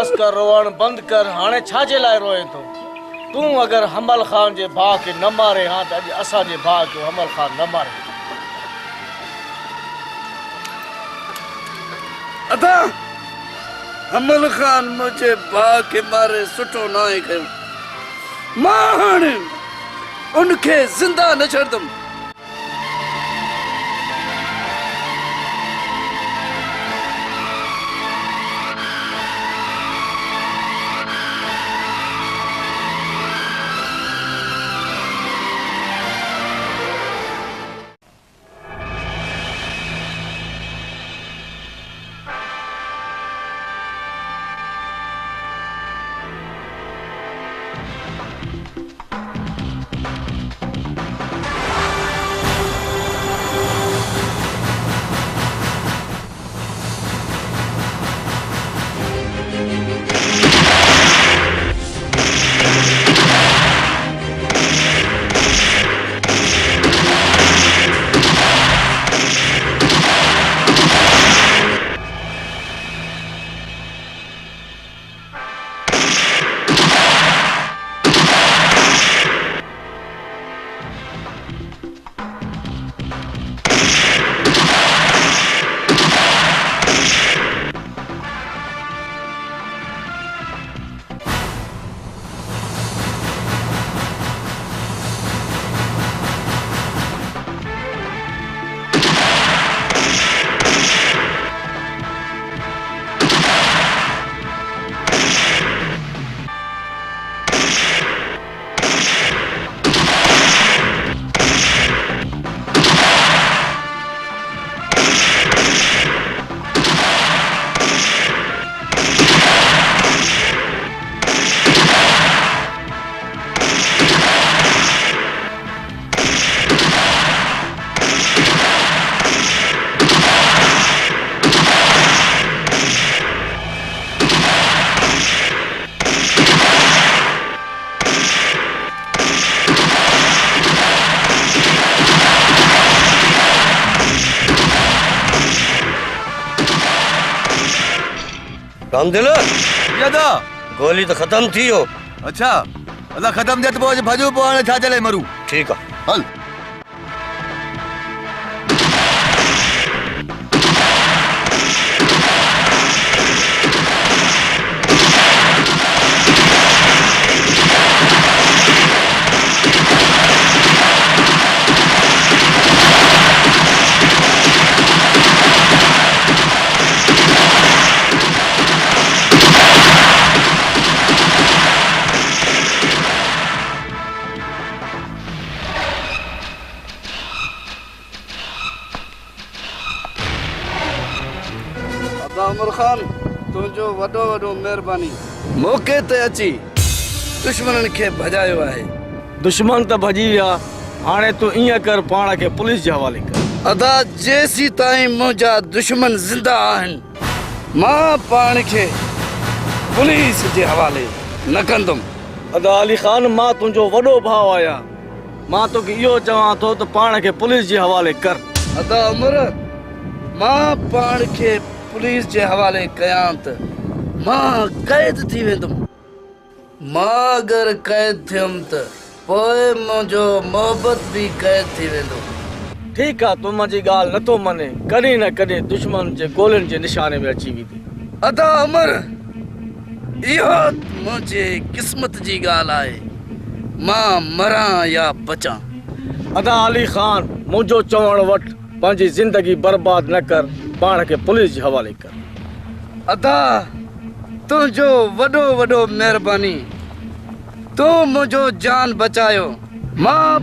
बस कर रोवण बंद कर हाणे छाजे लाइ रोए तो तू अगर हमल खान जे भा के न मारे हां त अज असा जे भा के हमल खान न मारे अदा हमल खान मुझे भा के मारे सुठो ना है कयो मां हाणे उनखे जिंदा न छड़दम रामदिल यादा गोली तो खत्म थी हो अच्छा अल्लाह खत्म थिया त पोइ भॼो पोइ हाणे छा चले मरूं ठीक है हल उमर खान तुझो वडो वडो मेहरबानी मौके ते अची दुश्मनन खे भजायो आहे दुश्मन तो भजी विया हाणे तू इं कर पाण के पुलिस के हवाले कर अदा जेसी ताईं मुंहिंजा दुश्मन जिंदा आहिनि मां पाण खे पुलिस जे हवाले न कंदुमि अदा अली खान मां तुझो वडो भाव आया मां तो इहो चवां थो त पाण के पुलिस के हवाले कर अदा उमर मां पाण खे पुलिस जे हवाले कयां त मां कैद थी वेंदुमि मां अगरि कैद थियुमि त पोइ मुंहिंजो मोहबत बि कैद थी वेंदो ठीक है तू मुंहिंजी ॻाल्हि नथो मने कॾहिं न कॾहिं दुश्मन जे गोलियुनि जे निशाने में अची वेंदी अदा उमर इहो मुंहिंजे क़िस्मत जी ॻाल्हि आहे मां मरां या बचां अदा अली खान मुंहिंजो चवण वटि पंहिंजी ज़िंदगी बर्बाद न कर पाण खे पुलिस जे हवाले कर अदा तुंहिंजो वॾो वॾो महिरबानी तूं मुंहिंजो जान बचायो मां